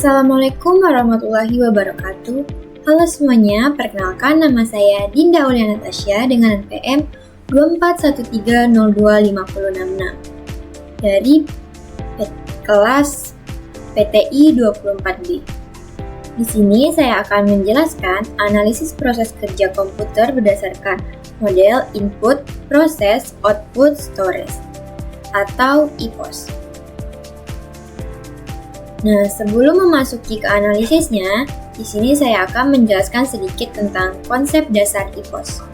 Assalamualaikum warahmatullahi wabarakatuh. Halo semuanya, perkenalkan nama saya Dinda Aulia Natasha dengan NPM 2413025066 dari kelas PTI 24B. Di sini saya akan menjelaskan analisis proses kerja komputer berdasarkan model Input, Process, Output, Storage atau IPOS. Nah, sebelum memasuki ke analisisnya, di sini saya akan menjelaskan sedikit tentang konsep dasar IPOS.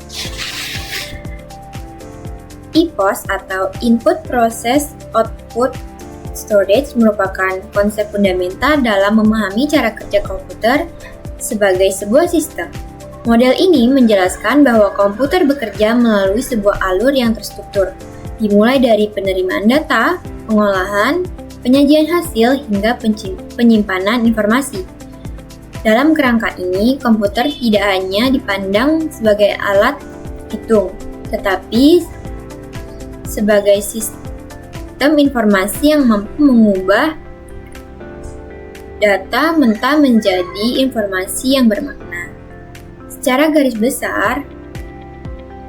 IPOS atau Input, Process, Output, Storage merupakan konsep fundamental dalam memahami cara kerja komputer sebagai sebuah sistem. Model ini menjelaskan bahwa komputer bekerja melalui sebuah alur yang terstruktur, dimulai dari penerimaan data, pengolahan, penyajian hasil, hingga penyimpanan informasi. Dalam kerangka ini, komputer tidak hanya dipandang sebagai alat hitung, tetapi sebagai sistem informasi yang mampu mengubah data mentah menjadi informasi yang bermakna. Secara garis besar,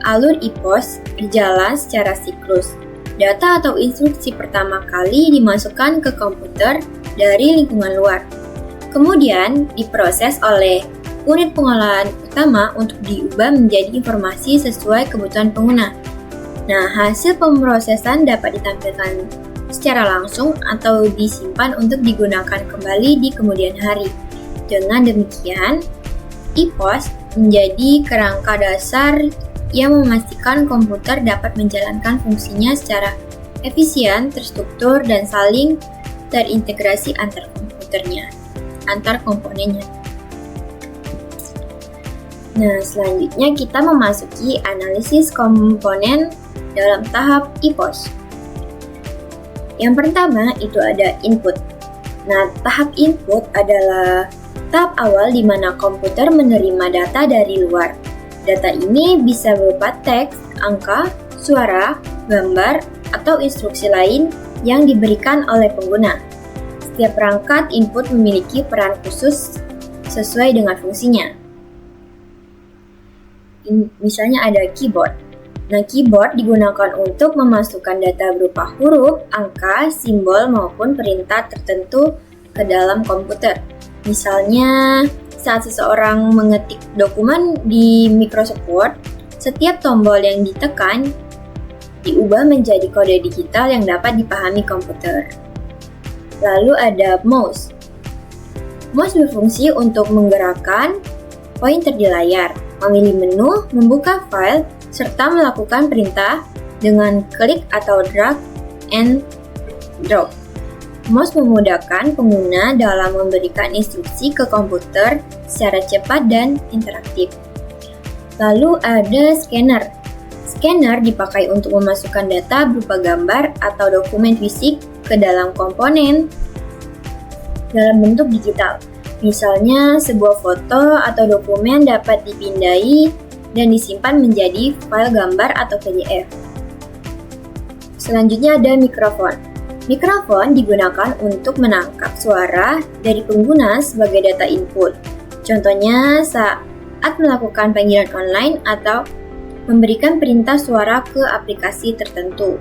alur IPOS berjalan secara siklus. Data atau instruksi pertama kali dimasukkan ke komputer dari lingkungan luar. Kemudian diproses oleh unit pengolahan utama untuk diubah menjadi informasi sesuai kebutuhan pengguna. Nah, hasil pemrosesan dapat ditampilkan secara langsung atau disimpan untuk digunakan kembali di kemudian hari. Dengan demikian, IPOS menjadi kerangka dasar yang memastikan komputer dapat menjalankan fungsinya secara efisien, terstruktur, dan saling terintegrasi antar komponennya. Nah, selanjutnya kita memasuki analisis komponen dalam tahap IPOS. Yang pertama itu ada input. Nah, tahap input adalah tahap awal di mana komputer menerima data dari luar. Data ini bisa berupa teks, angka, suara, gambar, atau instruksi lain yang diberikan oleh pengguna. Setiap perangkat input memiliki peran khusus sesuai dengan fungsinya. Misalnya ada keyboard. Nah, keyboard digunakan untuk memasukkan data berupa huruf, angka, simbol, maupun perintah tertentu ke dalam komputer. Misalnya, saat seseorang mengetik dokumen di Microsoft Word, setiap tombol yang ditekan diubah menjadi kode digital yang dapat dipahami komputer. Lalu ada mouse. Mouse berfungsi untuk menggerakkan pointer di layar, memilih menu, membuka file, serta melakukan perintah dengan klik atau drag and drop. Mouse memudahkan pengguna dalam memberikan instruksi ke komputer secara cepat dan interaktif. Lalu ada scanner. Scanner dipakai untuk memasukkan data berupa gambar atau dokumen fisik ke dalam komponen dalam bentuk digital. Misalnya, sebuah foto atau dokumen dapat dipindai dan disimpan menjadi file gambar atau PDF. Selanjutnya ada mikrofon. Mikrofon digunakan untuk menangkap suara dari pengguna sebagai data input. Contohnya saat melakukan panggilan online atau memberikan perintah suara ke aplikasi tertentu.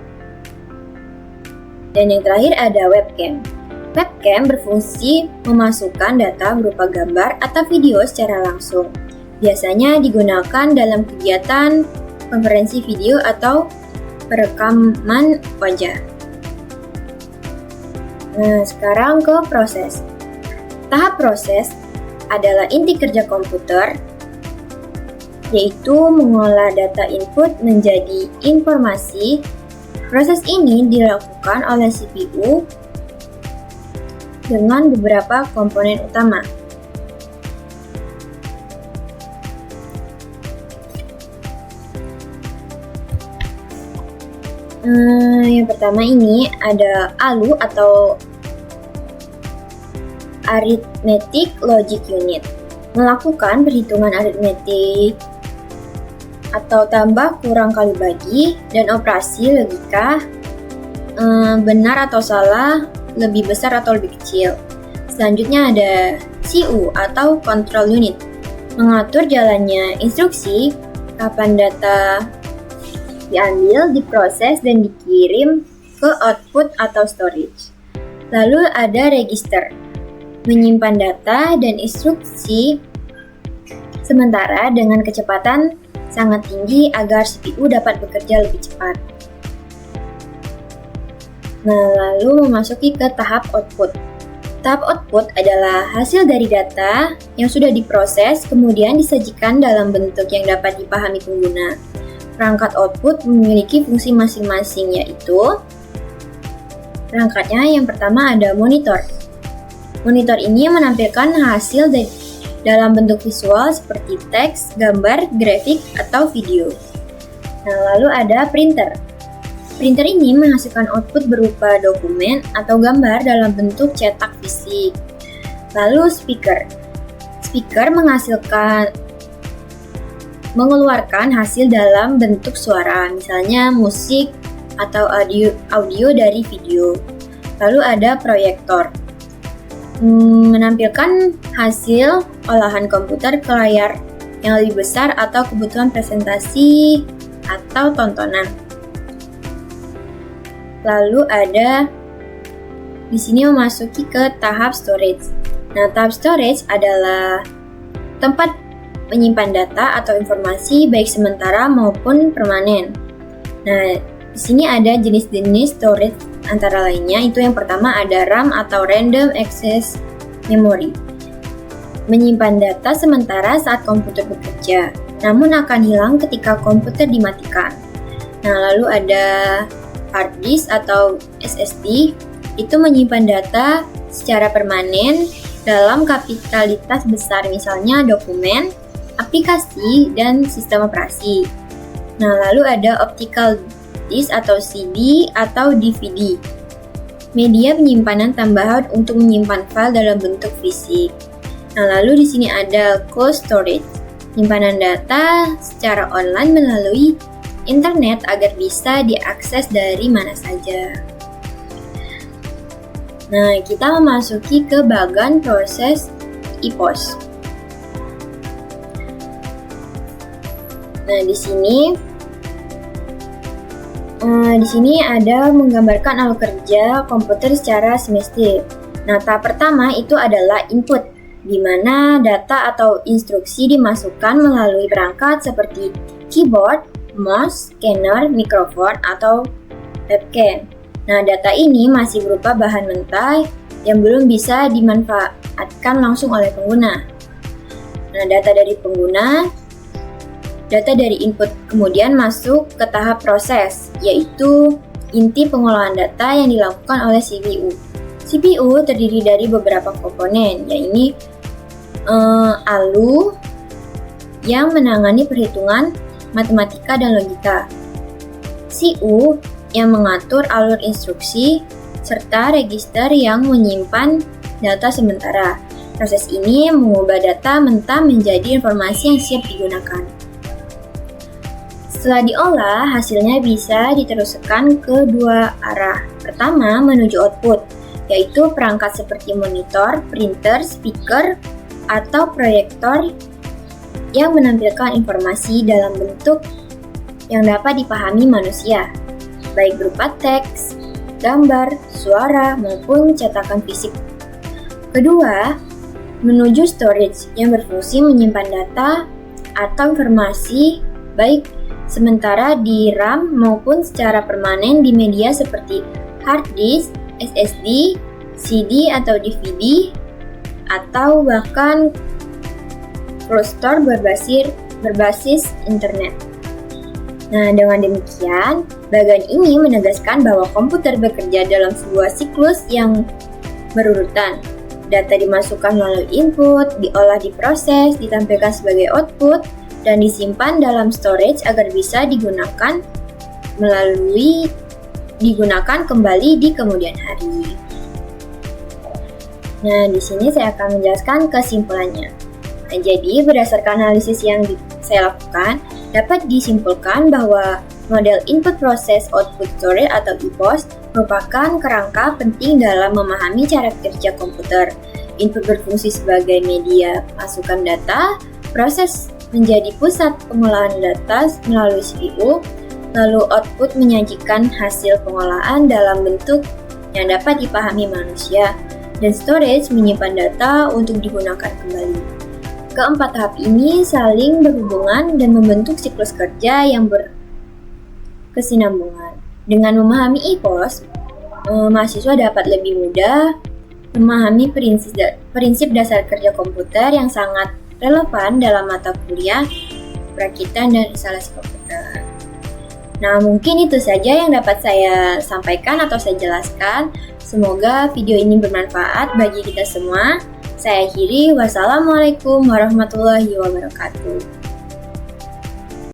Dan yang terakhir ada webcam. Webcam berfungsi memasukkan data berupa gambar atau video secara langsung. Biasanya digunakan dalam kegiatan konferensi video atau perekaman wajah. Nah, sekarang ke proses. Tahap proses adalah inti kerja komputer, yaitu mengolah data input menjadi informasi. Proses ini dilakukan oleh CPU dengan beberapa komponen utama. Yang pertama ini ada ALU atau Arithmetic Logic Unit. Melakukan perhitungan aritmetik atau tambah, kurang, kali, bagi, dan operasi logika benar atau salah, lebih besar atau lebih kecil. Selanjutnya ada CU atau Control Unit, mengatur jalannya instruksi, kapan data diambil, diproses, dan dikirim ke output atau storage. Lalu ada Register, menyimpan data dan instruksi sementara dengan kecepatan sangat tinggi agar CPU dapat bekerja lebih cepat. Nah, lalu memasuki ke tahap output. Tahap output adalah hasil dari data yang sudah diproses kemudian disajikan dalam bentuk yang dapat dipahami pengguna. Perangkat output memiliki fungsi masing-masing, yaitu perangkatnya yang pertama ada monitor. Monitor ini menampilkan hasil dalam bentuk visual seperti teks, gambar, grafik, atau video. Nah, lalu ada printer. Printer ini menghasilkan output berupa dokumen atau gambar dalam bentuk cetak fisik. Lalu speaker. Speaker mengeluarkan hasil dalam bentuk suara, misalnya musik atau audio dari video. Lalu ada proyektor. Menampilkan hasil olahan komputer ke layar yang lebih besar atau kebutuhan presentasi atau tontonan. Lalu ada di sini memasuki ke tahap storage. Nah, tahap storage adalah tempat menyimpan data atau informasi baik sementara maupun permanen. Nah, di sini ada jenis-jenis storage antara lainnya. Itu yang pertama ada RAM atau Random Access Memory. Menyimpan data sementara saat komputer bekerja, namun akan hilang ketika komputer dimatikan. Nah, lalu ada hard disk atau SSD, itu menyimpan data secara permanen dalam kapasitas besar, misalnya dokumen, aplikasi, dan sistem operasi. Nah, lalu ada optical disk atau CD atau DVD, media penyimpanan tambahan untuk menyimpan file dalam bentuk fisik. Nah, lalu di sini ada cold storage, penyimpanan data secara online melalui internet agar bisa diakses dari mana saja. Nah, kita memasuki ke bagian proses EPOS. Nah, di sini ada menggambarkan alur kerja komputer secara semestif. Nah, tahap pertama itu adalah input, di mana data atau instruksi dimasukkan melalui perangkat seperti keyboard, mouse, scanner, mikrofon, atau webcam. Nah, data ini masih berupa bahan mentah yang belum bisa dimanfaatkan langsung oleh pengguna. Nah, data dari input kemudian masuk ke tahap proses, yaitu inti pengolahan data yang dilakukan oleh CPU. CPU terdiri dari beberapa komponen, yaitu ALU yang menangani perhitungan matematika dan logika, CU yang mengatur alur instruksi, serta register yang menyimpan data sementara. Proses ini mengubah data mentah menjadi informasi yang siap digunakan. Setelah diolah, hasilnya bisa diteruskan ke dua arah. Pertama, menuju output, yaitu perangkat seperti monitor, printer, speaker, atau proyektor yang menampilkan informasi dalam bentuk yang dapat dipahami manusia, baik berupa teks, gambar, suara, maupun cetakan fisik. Kedua, menuju storage yang berfungsi menyimpan data atau informasi baik sementara di RAM maupun secara permanen di media seperti hard disk, SSD, CD atau DVD, atau bahkan cloud store berbasis internet. Nah, dengan demikian, bagian ini menegaskan bahwa komputer bekerja dalam sebuah siklus yang berurutan. Data dimasukkan melalui input, diolah, diproses, ditampilkan sebagai output, dan disimpan dalam storage agar bisa digunakan kembali di kemudian hari. Nah, di sini saya akan menjelaskan kesimpulannya. Nah, jadi berdasarkan analisis yang saya lakukan, dapat disimpulkan bahwa model input process output storage atau EPOS merupakan kerangka penting dalam memahami cara kerja komputer. input berfungsi sebagai media masukan data, proses menjadi pusat pengolahan data melalui CPU, lalu output menyajikan hasil pengolahan dalam bentuk yang dapat dipahami manusia, dan storage menyimpan data untuk digunakan kembali. Keempat tahap ini saling berhubungan dan membentuk siklus kerja yang berkesinambungan. Dengan memahami EPOS, mahasiswa dapat lebih mudah memahami prinsip dasar kerja komputer yang sangat relevan dalam mata kuliah perakitan dan instalasi komputer. Nah, mungkin itu saja yang dapat saya sampaikan atau saya jelaskan. Semoga video ini bermanfaat bagi kita semua. Saya akhiri, wassalamualaikum warahmatullahi wabarakatuh.